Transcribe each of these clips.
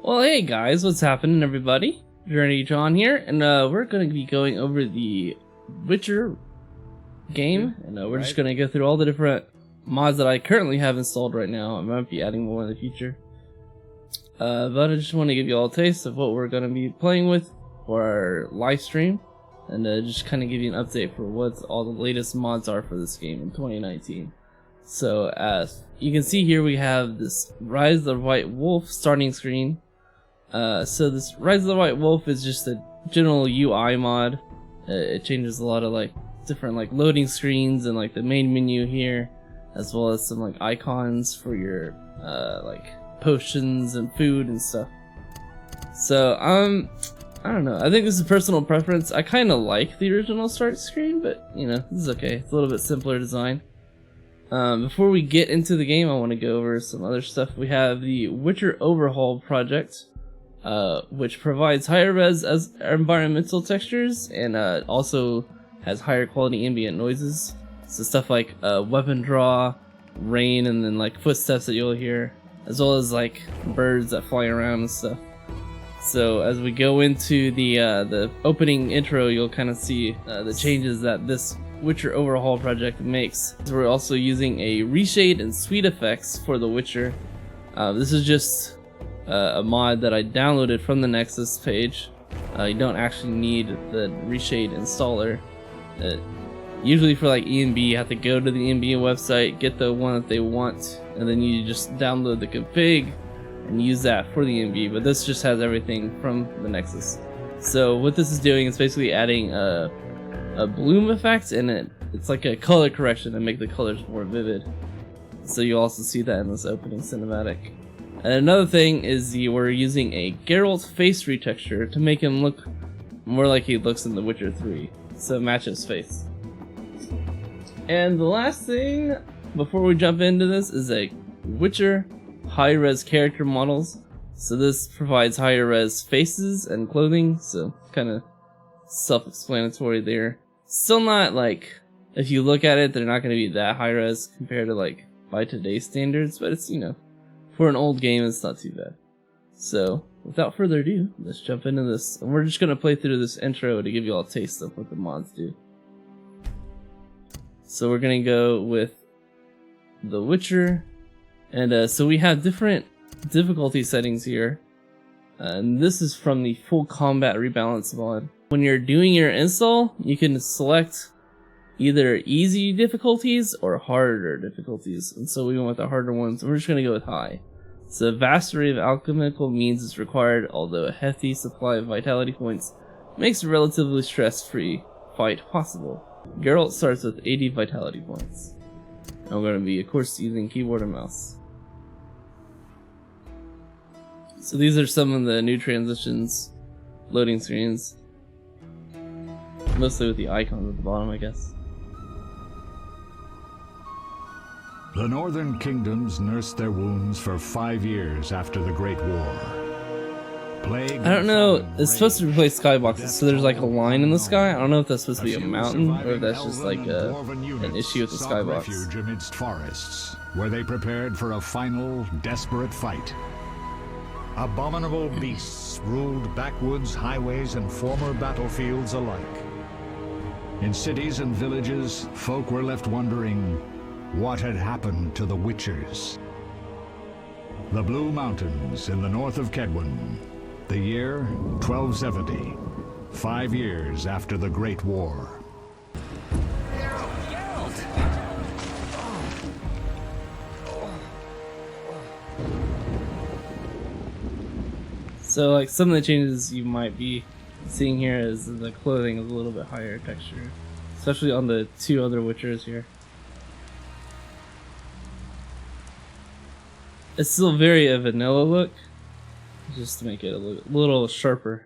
Well, hey guys, what's happening, everybody? Journey John here, and we're going to be going over the Witcher game, and we're just going to go through all the different mods that I currently have installed right now. I might be adding more in the future, but I just want to give you all a taste of what we're going to be playing with for our live stream, and just kind of give you an update for what all the latest mods are for this game in 2019. So as you can see here, we have this Rise of the White Wolf starting screen. So this Rise of the White Wolf is just a general UI mod. It changes a lot of like different like loading screens and like the main menu here, as well as some like icons for your like potions and food and stuff. So I don't know, I think this is personal preference. I kind of like the original start screen, but you know, this is okay. It's a little bit simpler design. Before we get into the game, I want to go over some other stuff. We have the Witcher Overhaul project, which provides higher res as environmental textures and also has higher quality ambient noises. So stuff like weapon draw, rain, and then like footsteps that you'll hear, as well as like birds that fly around and stuff. So as we go into the opening intro, you'll kind of see the changes that this Witcher Overhaul project makes. So we're also using a reshade and sweet effects for the Witcher. This is just a mod that I downloaded from the Nexus page. You don't actually need the reshade installer. Usually for like ENB, you have to go to the ENB website, get the one that they want, and then you just download the config and use that for the ENB. But this just has everything from the Nexus. So what this is doing is basically adding a bloom effect, and it's like a color correction to make the colors more vivid. So you also see that in this opening cinematic. And another thing is we're using a Geralt face retexture to make him look more like he looks in The Witcher 3, so match his face. And the last thing before we jump into this is a Witcher high-res character models. So this provides higher res faces and clothing, so kind of self-explanatory there. Still not like, if you look at it, they're not going to be that high res compared to like by today's standards, but it's, you know, for an old game, it's not too bad. So without further ado, let's jump into this, and we're just going to play through this intro to give you all a taste of what the mods do. So we're going to go with The Witcher, and so we have different difficulty settings here, and this is from the full combat rebalance mod. When you're doing your install, you can select either easy difficulties or harder difficulties, and so we went with the harder ones. We're just going to go with high. So a vast array of alchemical means is required, although a hefty supply of vitality points makes a relatively stress-free fight possible. Geralt starts with 80 vitality points. I'm going to be, of course, using keyboard and mouse. So these are some of the new transitions, loading screens. Mostly with the icons at the bottom, I guess. The northern kingdoms nursed their wounds for 5 years after the Great War. Plague, I don't know, it's supposed to replace skyboxes, so there's like a line in the sky. I don't know if that's supposed to be a mountain, or if that's just like an issue with the skybox. Refuge amidst forests, where they prepared for a final, desperate fight. Abominable beasts ruled backwoods, highways, and former battlefields alike. In cities and villages, folk were left wondering what had happened to the Witchers. The Blue Mountains in the north of Kedwen, the year 1270, 5 years after the Great War. So like some of the changes you might be seeing here is the clothing is a little bit higher texture, especially on the two other Witchers here. It's still very a vanilla look, just to make it a little sharper.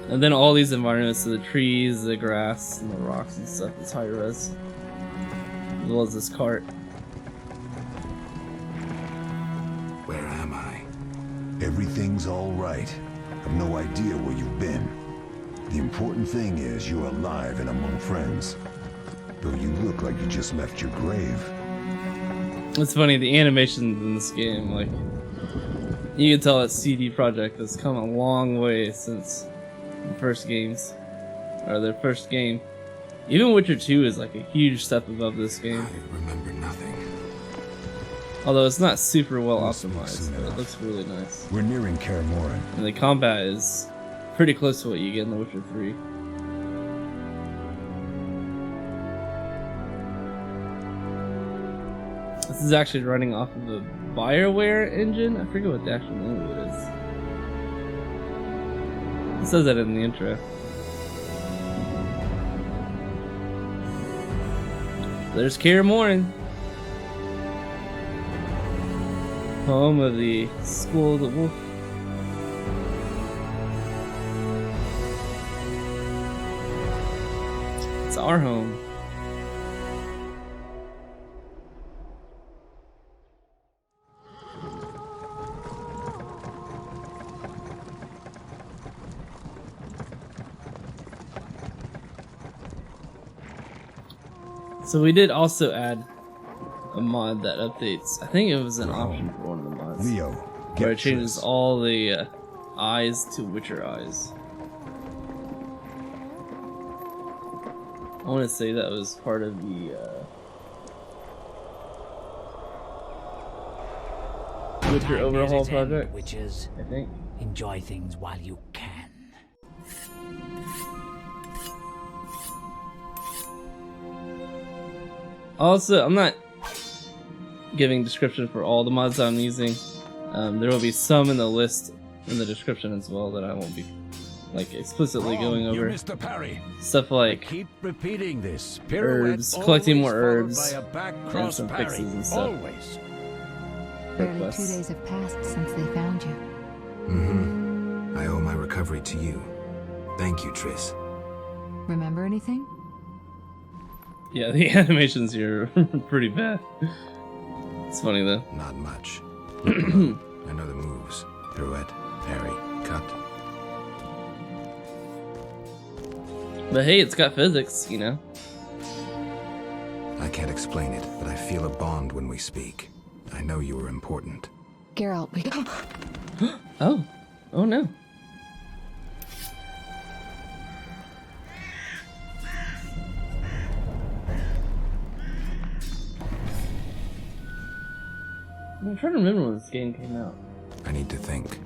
And then all these environments, so the trees, the grass, and the rocks and stuff is high res, as well as this cart. Where am I? Everything's all right. I've no idea where you've been. The important thing is you're alive and among friends. Though you look like you just left your grave. It's funny, the animations in this game, like, you can tell that CD Projekt has come a long way since the first games, or their first game. Even Witcher 2 is like a huge step above this game. I remember nothing. Although it's not super well optimized, but it looks really nice. We're nearing Kaer Morhen. And the combat is pretty close to what you get in The Witcher 3. This is actually running off of the BioWare engine. I forget what the actual name of it is. It says that in the intro. There's Kaer Morhen, home of the School of the Wolf. It's our home. So we did also add a mod that updates. I think it was an option for one of the mods. Leo, where it changes all the eyes to Witcher eyes. I want to say that was part of the Witcher Overhaul project. Witches, I think. enjoy things while you can. Also, I'm not giving description for all the mods I'm using. There will be some in the list in the description as well that I won't be like explicitly going over. You missed the parry. Stuff like Keep repeating this. herbs, collecting more Always herbs, followed by a back and cross some parry. fixes and stuff. Always. Barely 2 Requests. days have passed since they found you. Mm-hmm. I owe my recovery to you. Thank you, Triss. Remember anything? Yeah, the animations here are pretty bad. It's funny though. Not much. I know the moves. Pirouette, parry, cut. But hey, it's got physics, you know. I can't explain it, but I feel a bond when we speak. I know you are important. Geralt, we... Oh. Oh no. I'm trying to remember when this game came out. I need to think.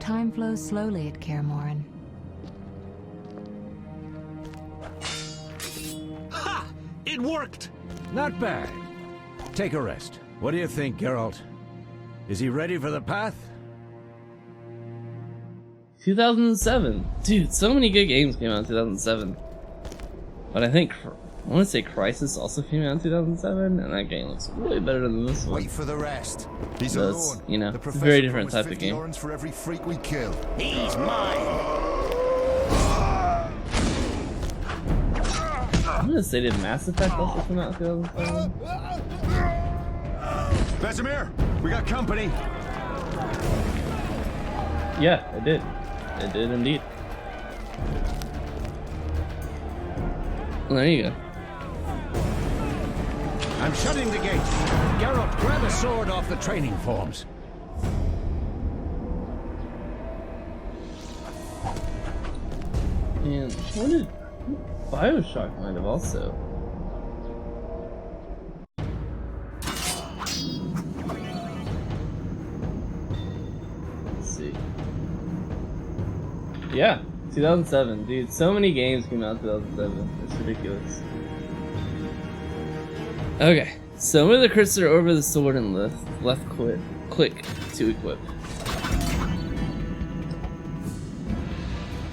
Time flows slowly at Kaer Morhen. Ha! It worked! Not bad. Take a rest. What do you think, Geralt? Is he ready for the path? 2007. Dude, so many good games came out in 2007. But I think, I want to say Crisis also came out in 2007, and that game looks way better than this one. Wait for the rest. He's So alone. it's, you know, The it's a professor very different promised type of 50 game. orens for every freak we kill. He's mine! I'm gonna say, did Mass Effect also come out in 2007? Vesemir, we got company. Yeah, it did. It did indeed. Well, there you go. I'm shutting the gates. Geralt, grab a sword off the training forms. And what did Bioshock might have also? Let's see. Yeah, 2007, dude. So many games came out in 2007. It's ridiculous. Okay, so move the cursor over the sword and left click to equip.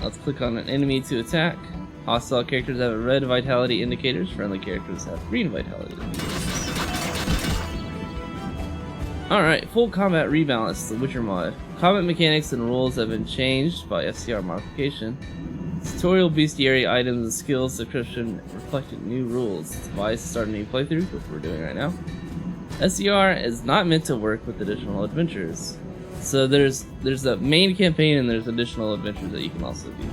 Let's click on an enemy to attack. Hostile characters have red vitality indicators. Friendly characters have green vitality indicators. Alright, full combat rebalance, the Witcher mod. Combat mechanics and rules have been changed by FCR modification. Tutorial bestiary items and skills description reflected new rules. It's advised to start a new playthrough, which we're doing right now. SCR is not meant to work with additional adventures. So there's the main campaign and there's additional adventures that you can also do.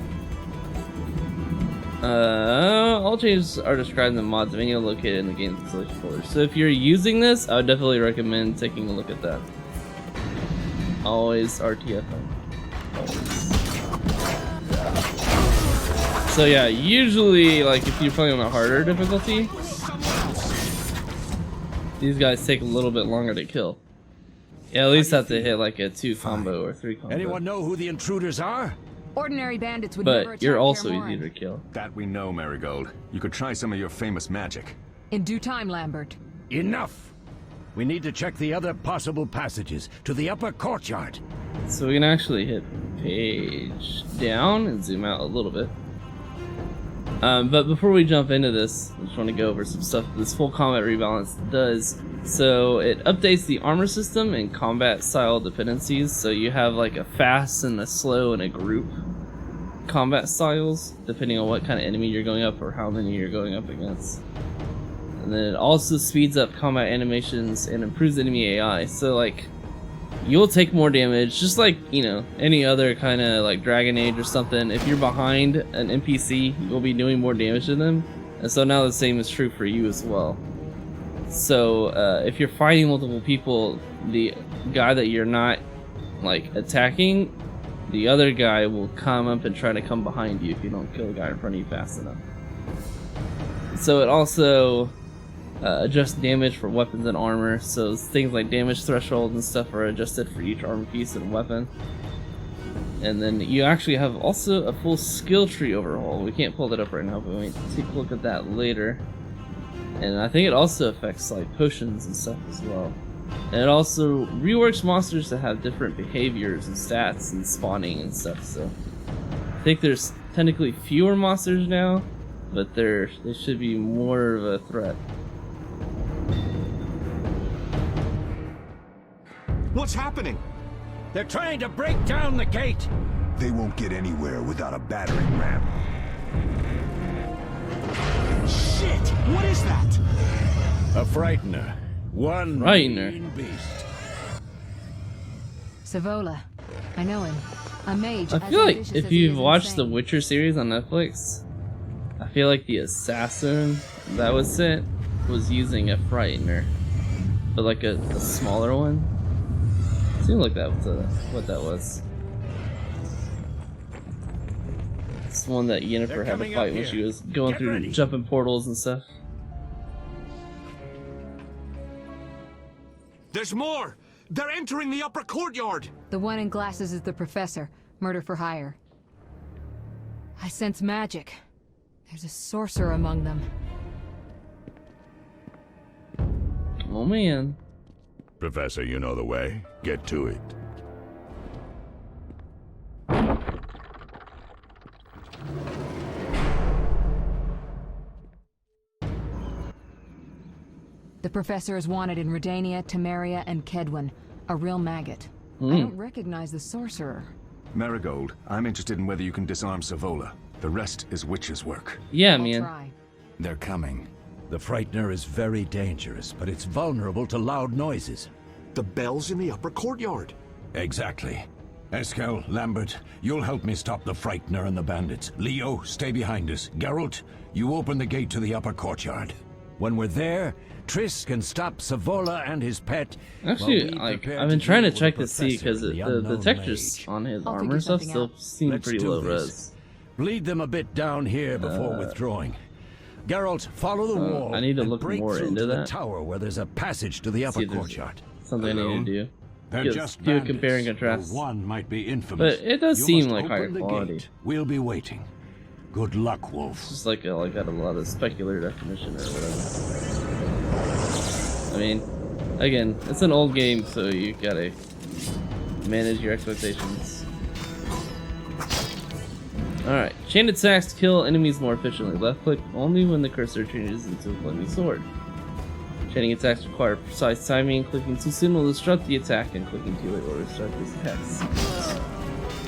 All changes are described in the mod's menu located in the game's installation folder. So if you're using this, I would definitely recommend taking a look at that. Always RTFM. Always. So yeah, usually like if you're playing on a harder difficulty, these guys take a little bit longer to kill. Yeah, at least have to hit like a 2 combo or 3 combo. Anyone know who the intruders are? Ordinary bandits would never But attack you're also Kaer easy Morhen. to kill. That we know, Marigold. You could try some of your famous magic. In due time, Lambert. Enough! We need to check the other possible passages to the upper courtyard. So we can actually hit page down and zoom out a little bit. But before we jump into this, I just want to go over some stuff this full combat rebalance does. So it updates the armor system and combat style dependencies. So you have like a fast and a slow and a group combat styles, depending on what kind of enemy you're going up or how many you're going up against. And then it also speeds up combat animations and improves enemy AI. So like, you'll take more damage, just like, you know, any other kind of like Dragon Age or something. If you're behind an NPC, you'll be doing more damage to them. And so now the same is true for you as well. So if you're fighting multiple people, the guy that you're not like attacking, the other guy will come up and try to come behind you if you don't kill the guy in front of you fast enough. So it also adjust damage for weapons and armor, so things like damage thresholds and stuff are adjusted for each armor piece and weapon. And then you actually have also a full skill tree overhaul. We can't pull that up right now, but we can take a look at that later. And I think it also affects like potions and stuff as well. And it also reworks monsters to have different behaviors and stats and spawning and stuff. So I think there's technically fewer monsters now, but they should be more of a threat. What's happening? They're trying to break down the gate! They won't get anywhere without a battering ram. Shit! What is that? A frightener. One Frightener. mean beast. Savola. I know him. A mage. I as feel like ambitious if as he you've is watched the insane. Witcher series on Netflix, I feel like the assassin that was sent was using a frightener, but like a smaller one. Seemed like that was what that was. It's one that Yennefer They're had to coming fight up when here. she was going Get through ready. jumping portals and stuff. There's more! They're entering the upper courtyard! The one in glasses is the professor. Murder for hire. I sense magic. There's a sorcerer among them. Oh man. Professor, you know the way. Get to it. The professor is wanted in Redania, Temeria, and Kedwin. A real maggot. I don't recognize the sorcerer. Marigold, I'm interested in whether you can disarm Savola. The rest is witch's work. Yeah, I'll man. try. They're coming. The frightener is very dangerous, but it's vulnerable to loud noises. The bell's in the upper courtyard. Exactly. Eskel, Lambert, you'll help me stop the frightener and the bandits. Leo, stay behind us. Geralt, you open the gate to the upper courtyard. When we're there, Triss can stop Savola and his pet. Actually, while we like prepare I've been trying to deal check to with see because Professor, the unknown textures mage. on his I'll armor figure stuff something still out. seem Let's pretty do low this. res. Lead them a bit down here before withdrawing. Geralt, follow the wall. I need to and look break more through into to the that. tower where there's a passage to the upper See if there's courtyard. Something I need to do. They're Yes, just do a bandits, compare and contrast. though one might be infamous. But it does You seem must like higher open the quality. gate. We'll be waiting. Good luck, Wolf. Just like got a lot of specular definition or whatever. I mean, again, it's an old game, so you gotta manage your expectations. Alright, chain attacks kill enemies more efficiently. Left click only when the cursor changes into a flaming sword. Chaining attacks require precise timing. Clicking too soon will disrupt the attack, and clicking too late will restart the attacks.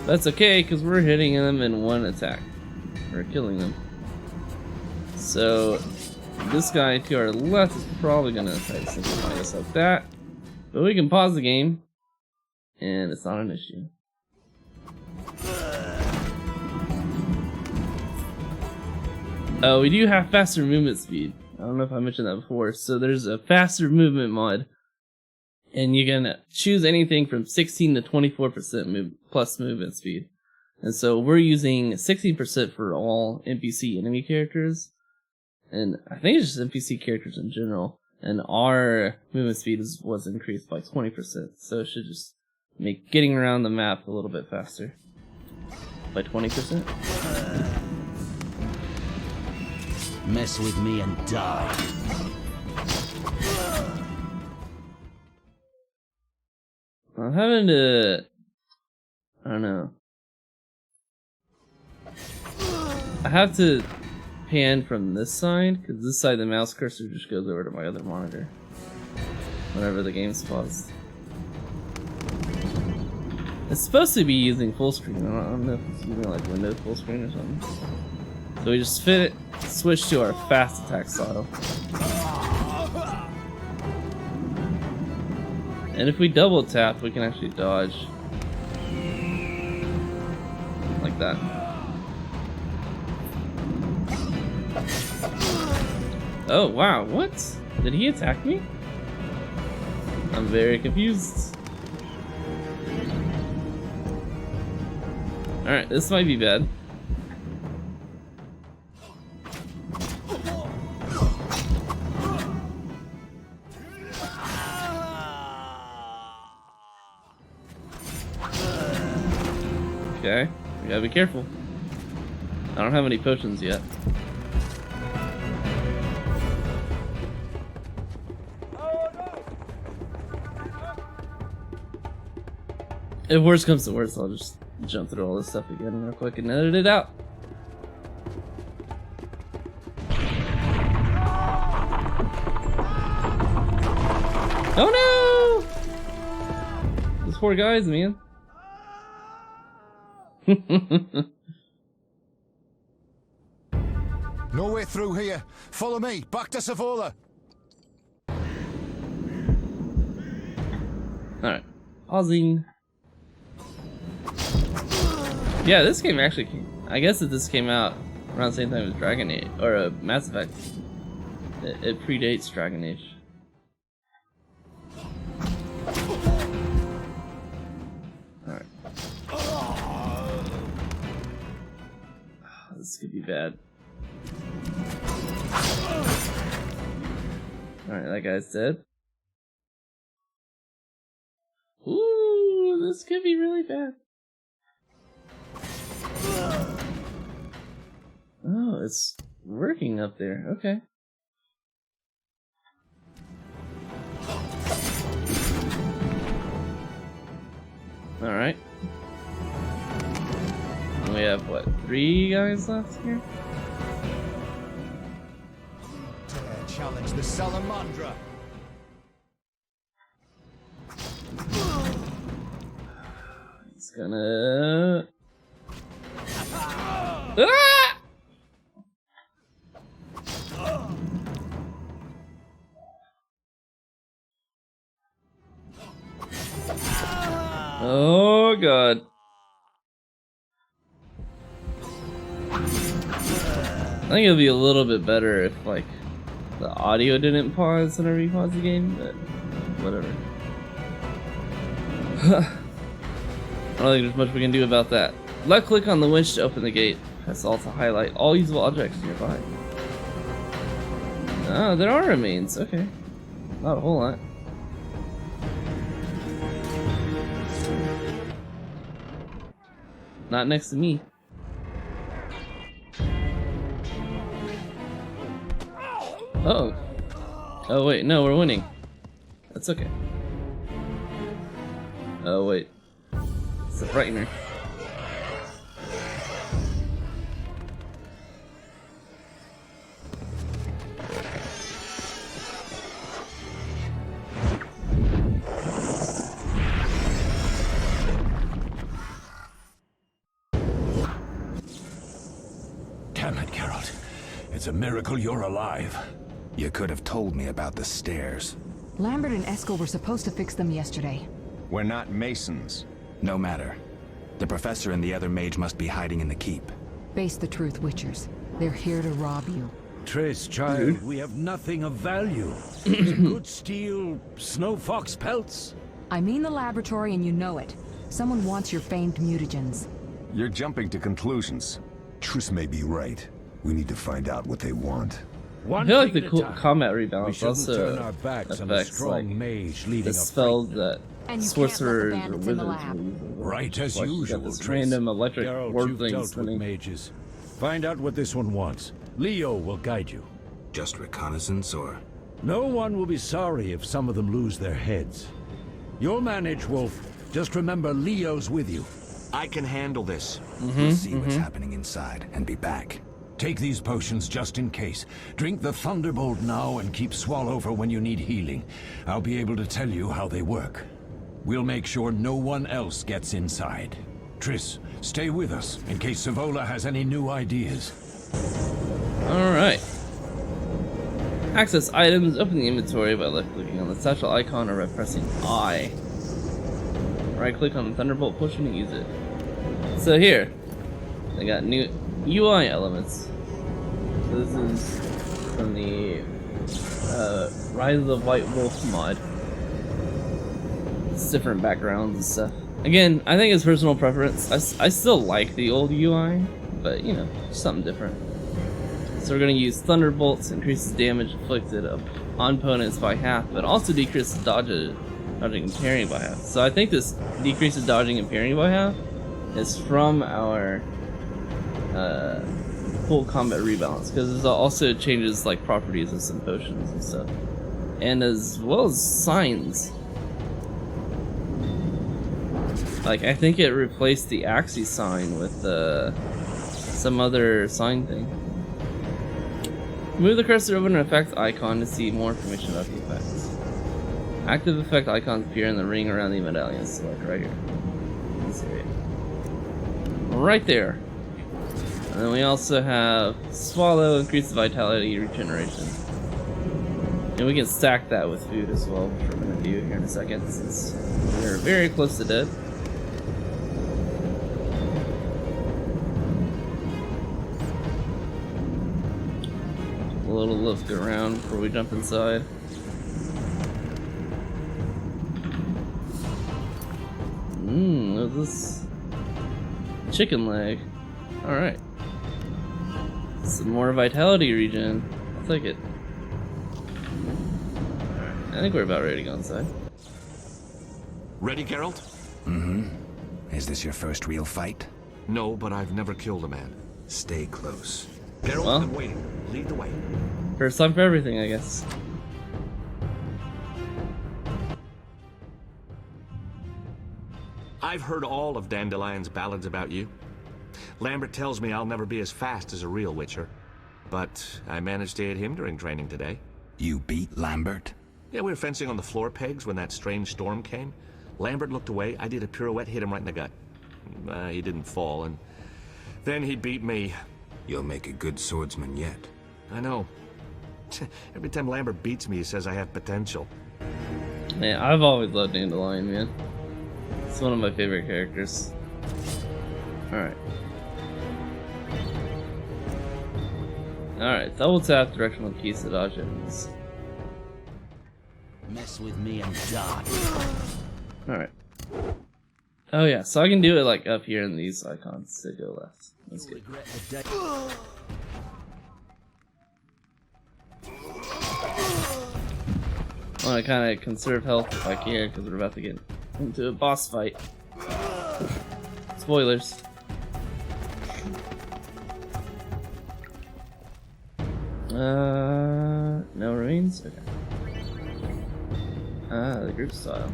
That's okay, because we're hitting them in one attack. We're killing them. So, this guy to our left is probably going to try to simplify us like that. But we can pause the game, and it's not an issue. Oh, we do have faster movement speed. I don't know if I mentioned that before. So there's a faster movement mod, and you can choose anything from 16 to 24% plus movement speed. And so we're using 16% for all NPC enemy characters, and I think it's just NPC characters in general. And our movement speed was increased by 20%, so it should just make getting around the map a little bit faster. By 20%. Mess with me and die. I'm having to... I don't know. I have to pan from this side, because this side the mouse cursor just goes over to my other monitor whenever the game's paused. It's supposed to be using full screen. I don't know if it's using like Windows full screen or something. So we just switch to our fast attack style. And if we double tap, we can actually dodge. Like that. Oh wow, what? Did he attack me? I'm very confused. Alright, this might be bad. Okay, we gotta be careful. I don't have any potions yet. If worst comes to worst, I'll just jump through all this stuff again real quick and edit it out. Oh no! Those poor guys, man. No way through here. Follow me. Back to Savola. Alright. Pausing. Yeah, this game actually came. I guess that this came out around the same time as Dragon Age, or Mass Effect. It predates Dragon Age. Alright. This could be bad. Alright, that guy's dead. Ooh, this could be really bad. Oh, it's working up there. Okay. Alright. We have, what, 3 guys left here? Dare challenge the Salamandra. It's gonna... Ah! Oh god. I think it'll be a little bit better if like the audio didn't pause whenever you pause the game, but whatever. I don't think there's much we can do about that. Left click on the winch to open the gate. Press Alt to highlight all usable objects nearby. Oh, there are remains. Okay. Not a whole lot. Not next to me. Oh. Oh wait, no, we're winning. That's okay. Oh wait. It's a frightener. Damn it, Geralt. It's a miracle you're alive. You could have told me about the stairs. Lambert and Eskel were supposed to fix them yesterday. We're not masons. No matter. The professor and the other mage must be hiding in the keep. Face the truth, Witchers. They're here to rob you. Triss, child, we have nothing of value. Good steel, snow fox pelts. I mean the laboratory and you know it. Someone wants your famed mutagens. You're jumping to conclusions. Triss may be right. We need to find out what they want. I feel like the combat We rebalance shouldn't also turn our backs on a affects strong like mage leading the a spells fight. that And you sorcerers or can't let the bandits in the wizards lab. use. Right as Like, you usual, got this Triss. random electric Geralt, word you've thing dealt with spinning. mages. Find out what this one wants. Leo will guide you. Just reconnaissance, or? No one will be sorry if some of them lose their heads. You'll manage, Wolf. Just remember Leo's with you. I can handle this. We'll see what's happening inside and be back. Take these potions just in case. Drink the Thunderbolt now and keep Swallow for when you need healing. I'll be able to tell you how they work. We'll make sure no one else gets inside. Triss, stay with us in case Savola has any new ideas. Alright. Access items. Open the inventory by left-clicking on the satchel icon or by pressing I. Right-click on the Thunderbolt potion and use it. So here, I got new UI elements. So this is from the Rise of the White Wolf mod. It's different backgrounds and stuff. Again, I think it's personal preference. I still like the old UI, but you know, something different. So we're going to use Thunderbolts, increases damage inflicted on opponents by half, but also decreases dodging and parrying by half. So I think this decreases dodging and parrying by half is from our full combat rebalance, because it also changes like properties of some potions and stuff, and as well as signs. Like I think it replaced the Axie sign with some other sign thing. Move the cursor over an effect icon to see more information about the effects. Active effect icons appear in the ring around the medallion. Select right here. This area. Right there. And then we also have Swallow, increase vitality, regeneration. And we can stack that with food as well, which we're going to do here in a second, since we're very close to dead. A little look around before we jump inside. What's this? Chicken leg. Alright. Some more vitality regen. I'll take it. I think we're about ready to go inside. Ready, Geralt? Is this your first real fight? No, but I've never killed a man. Stay close. Geralt, Well. I'm waiting. Lead the way. First time for everything, I guess. I've heard all of Dandelion's ballads about you. Lambert tells me I'll never be as fast as a real Witcher, but I managed to hit him during training today. You beat Lambert? Yeah, we were fencing on the floor pegs when that strange storm came. Lambert looked away, I did a pirouette, hit him right in the gut. He didn't fall, and then he beat me. You'll make a good swordsman yet. I know. Every time Lambert beats me, he says I have potential. Man, I've always loved Dandelion, man. It's one of my favorite characters. Alright. Alright, double tap directional keys to dodge enemies. Mess with me and die. Alright. Oh yeah, so I can do it like up here in these icons to go left. That's good. Regret the day. I want to kind of conserve health if I can, because we're about to get into a boss fight. Spoilers. No remains? Okay. The group style.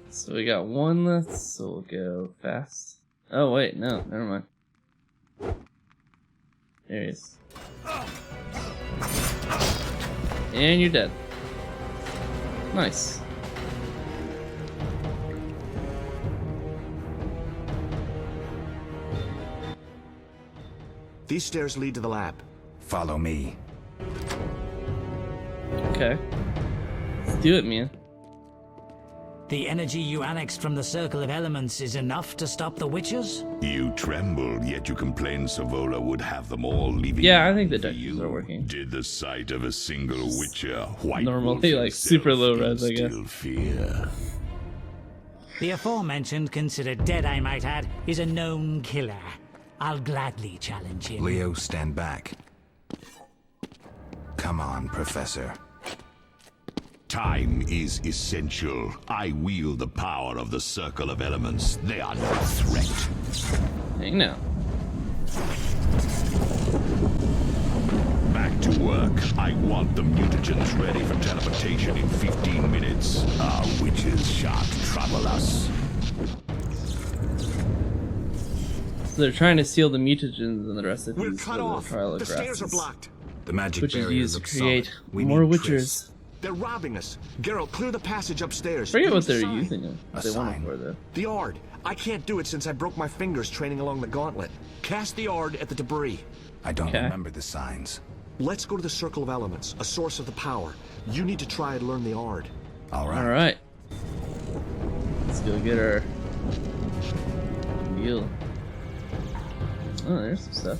So we got one left, so we'll go fast. Oh wait, no, never mind. There he is. And you're dead. Nice. These stairs lead to the lab. Follow me. Okay. Let's do it, man. The energy you annexed from the Circle of Elements is enough to stop the Witchers? You trembled, yet you complained Savola would have them all leaving. Yeah, I think the detectors are working. Did the sight of a single Witcher, White Normally, Wolf like, super low res, I guess. instill fear? The aforementioned, considered dead I might add, is a known killer. I'll gladly challenge him. Leo, stand back. Come on, Professor. Time is essential. I wield the power of the Circle of Elements. They are no threat. Hang now. Back to work. I want the mutagens ready for teleportation in 15 minutes. Our witches shan't trouble us. So they're trying to steal the mutagens and the recipes We're for cut the off. trial of The stairs are grasses, blocked. The magic which is barrier used to looks create solid. We more need Triss. witchers. They're robbing us. Geralt, clear the passage upstairs. Forget what Use the they're sign. using them. A They want sign. it for though. The Ard. I can't do it since I broke my fingers training along the gauntlet. Cast the Ard at the debris. I don't Okay. remember the signs. Let's go to the Circle of Elements, a source of the power. You need to try and learn the Ard. All right. All right. Let's go get our deal. Oh, there's some stuff.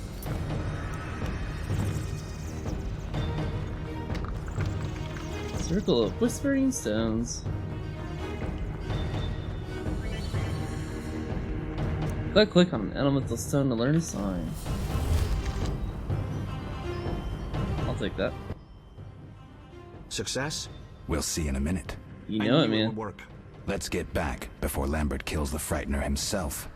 Circle of Whispering Stones. Click on an elemental stone to learn a sign. I'll take that. Success? We'll see in a minute. You I know it, knew man. would work. Let's get back before Lambert kills the Frightener himself.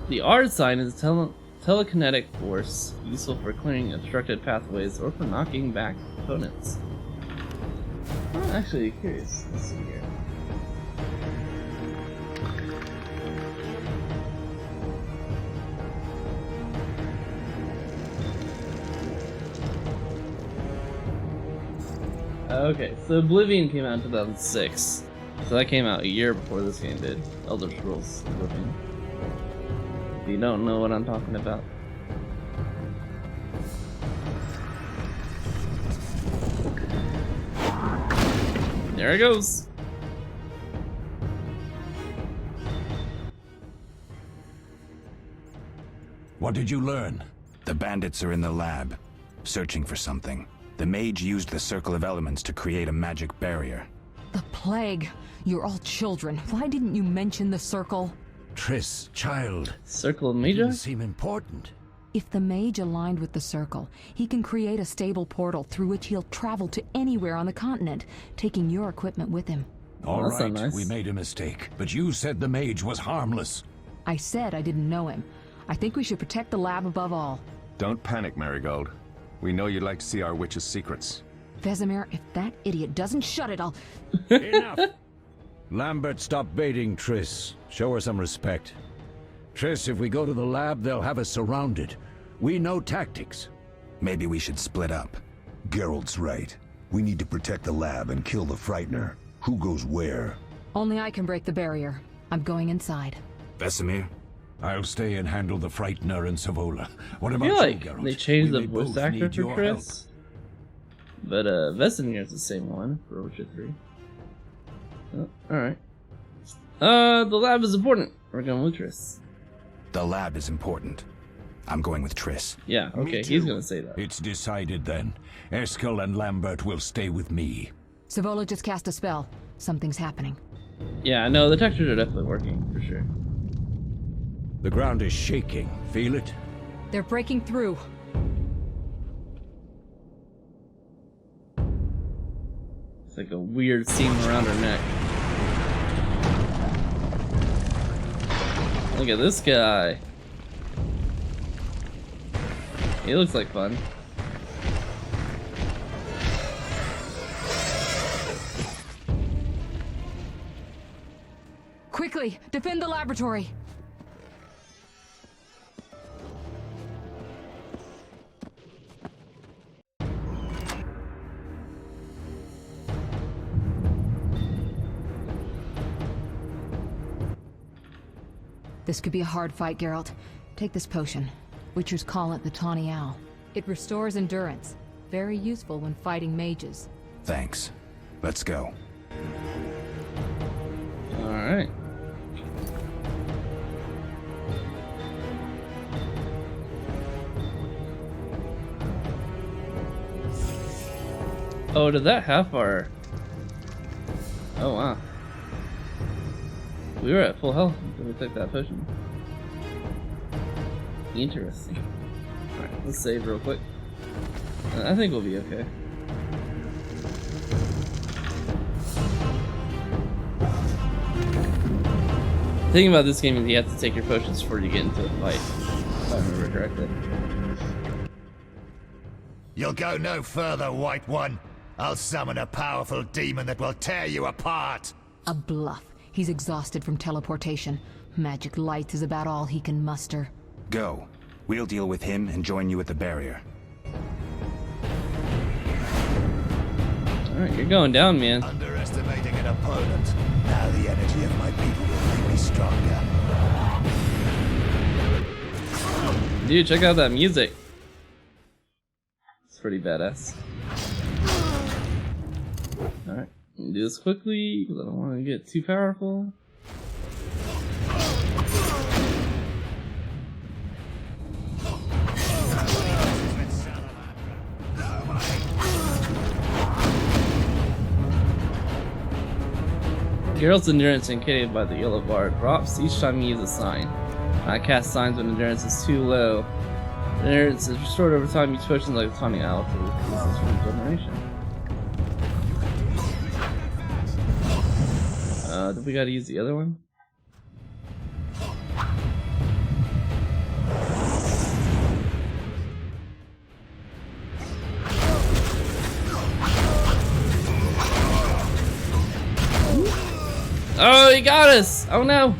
The R sign is a telekinetic force, useful for clearing obstructed pathways or for knocking back opponents. I'm actually curious. Let's see here. Okay, so Oblivion came out in 2006. So that came out a year before this game did. Elder Scrolls Oblivion. If you don't know what I'm talking about. There it goes. What did you learn? The bandits are in the lab, searching for something. The mage used the Circle of Elements to create a magic barrier. The plague. You're all children. Why didn't you mention the circle? Triss, child. Circle of Didn't Magi? seem important. If the mage aligned with the circle, he can create a stable portal through which he'll travel to anywhere on the continent, taking your equipment with him. All that's not right, nice. we made a mistake, but you said the mage was harmless. I said I didn't know him. I think we should protect the lab above all. Don't panic, Marigold. We know you'd like to see our witch's secrets. Vesemir, if that idiot doesn't shut it, I'll... Enough! Lambert, stop baiting Triss. Show her some respect. Triss, if we go to the lab, they'll have us surrounded. We know tactics. Maybe we should split up. Geralt's right. We need to protect the lab and kill the Frightener. Who goes where? Only I can break the barrier. I'm going inside. Vesemir? I'll stay and handle the Frightener and Savola. What I about feel you, like Geralt? they changed We the may voice both actor need for your help. Triss. But Vesemir's the same one for Witcher 3. Oh, alright. The lab is important. We're going with Triss. The lab is important. I'm going with Triss. Yeah, Me okay, too. he's gonna say that. It's decided then. Eskel and Lambert will stay with me. Savola just cast a spell. Something's happening. Yeah, no, the textures are definitely working, for sure. The ground is shaking. Feel it? They're breaking through. It's like a weird seam around her neck. Look at this guy. He looks like fun. Quickly, defend the laboratory. This could be a hard fight, Geralt. Take this potion. Witchers call it the Tawny Owl. It restores endurance. Very useful when fighting mages. Thanks. Let's go. Alright. Oh, did that half our... Oh, wow. We were at full health until we took that potion. Interesting. Alright, let's save real quick. I think we'll be okay. The thing about this game is you have to take your potions before you get into a fight, if I remember correctly. You'll go no further, White One. I'll summon a powerful demon that will tear you apart. A bluff. He's exhausted from teleportation. Magic light is about all he can muster. Go. We'll deal with him and join you at the barrier. Alright, you're going down, man. Underestimating an opponent. Now the energy of my people will make me stronger. Dude, check out that music. It's pretty badass. Alright, do this quickly because I don't want to get too powerful. Geralt's endurance indicated by the yellow bar drops each time you use a sign. I cast signs when endurance is too low. Endurance is restored over time. Each potion like a Tawny Owl to increases regeneration. Do we gotta use the other one? Oh, he got us! Oh no!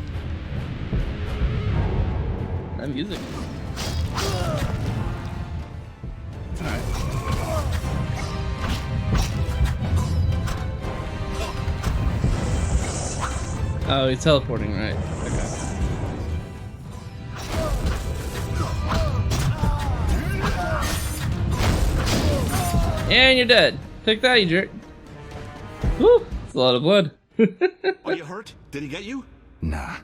That music. Oh, he's teleporting, right? Okay. And you're dead. Take that, you jerk. Whew, that's a lot of blood. Are you hurt? Did he get you? Nah.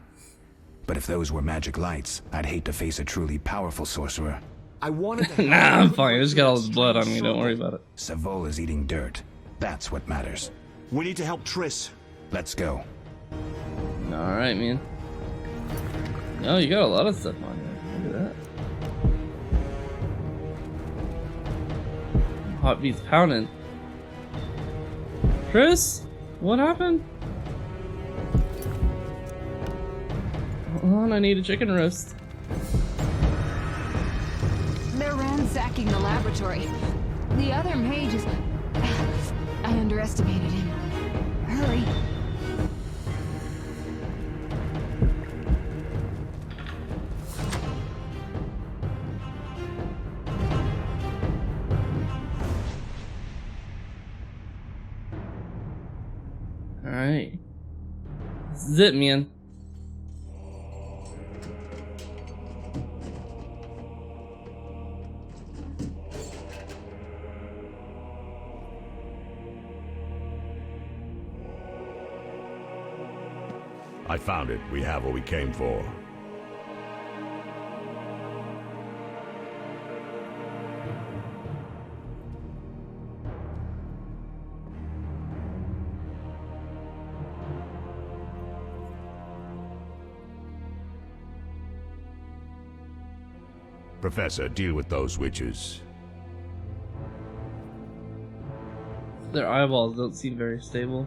But if those were magic lights, I'd hate to face a truly powerful sorcerer. I wanted to. Nah, I'm fine. I just got all this blood on me. Don't worry about it. Savola's eating dirt. That's what matters. We need to help Triss. Let's go. Alright, man. No, you got a lot of stuff on you. Look at that. Hot beats pounding. Chris? What happened? Hold on, I need a chicken roast. They're ransacking the laboratory. The other mage is... I underestimated him. Hurry. Alright. This is it, man. I found it. We have what we came for. Professor, deal with those witches. Their eyeballs don't seem very stable.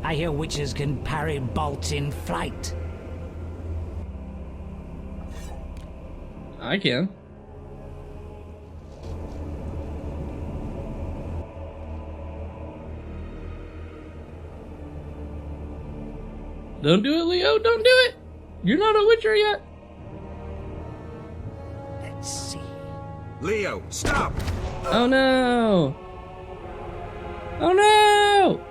I hear witches can parry bolts in flight. I can. Don't do it, Leo. Don't do it. You're not a witcher yet. Let's see. Leo, stop! Oh no. Oh no.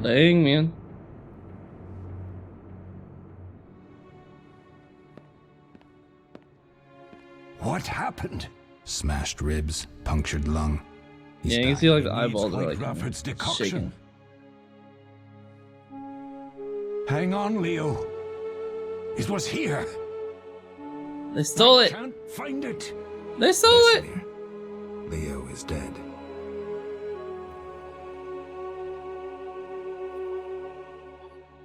Dang, man. What happened? Smashed ribs, punctured lung. He's Yeah, you can dying. see like the Needs eyeballs are quite like Rafford's decoction. shaking. Hang on, Leo. It was here. They stole I it. can't find it. They stole it. Leo is dead.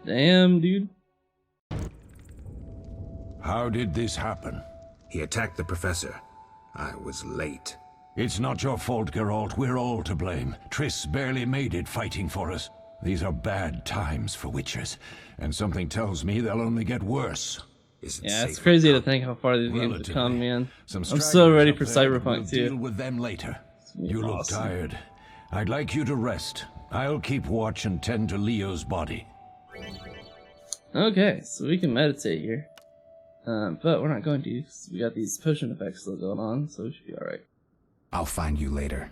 Damn, dude. How did this happen? He attacked the professor. I was late. It's not your fault, Geralt. We're all to blame. Triss barely made it fighting for us. These are bad times for witchers, and something tells me they'll only get worse. Yeah, it's crazy to think how far these games have come, man. Some I'm so ready for stragglers up there, but Cyberpunk we'll too. deal with them later. be You look awesome. tired. I'd like you to rest. I'll keep watch and tend to Leo's body. Okay, so we can meditate here. But we're not going to, 'cause we got these potion effects still going on, so we should be alright. I'll find you later.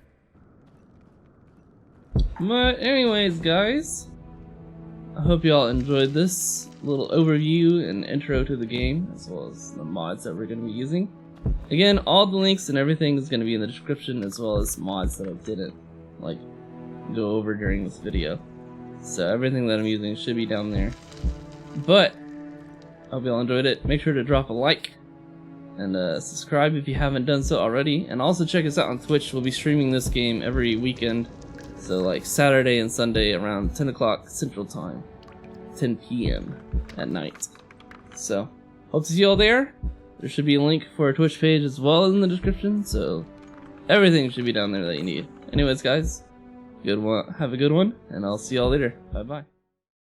But anyways, guys, I hope you all enjoyed this little overview and intro to the game, as well as the mods that we're going to be using. Again, all the links and everything is going to be in the description, as well as mods that I didn't like go over during this video. So everything that I'm using should be down there. But I hope you all enjoyed it. Make sure to drop a like and subscribe if you haven't done so already. And also check us out on Twitch. We'll be streaming this game every weekend. So like Saturday and Sunday around 10 o'clock Central Time. 10 p.m. at night. So hope to see you all there. There should be a link for our Twitch page as well in the description. So everything should be down there that you need. Anyways, guys, good one. Have a good one. And I'll see you all later. Bye bye.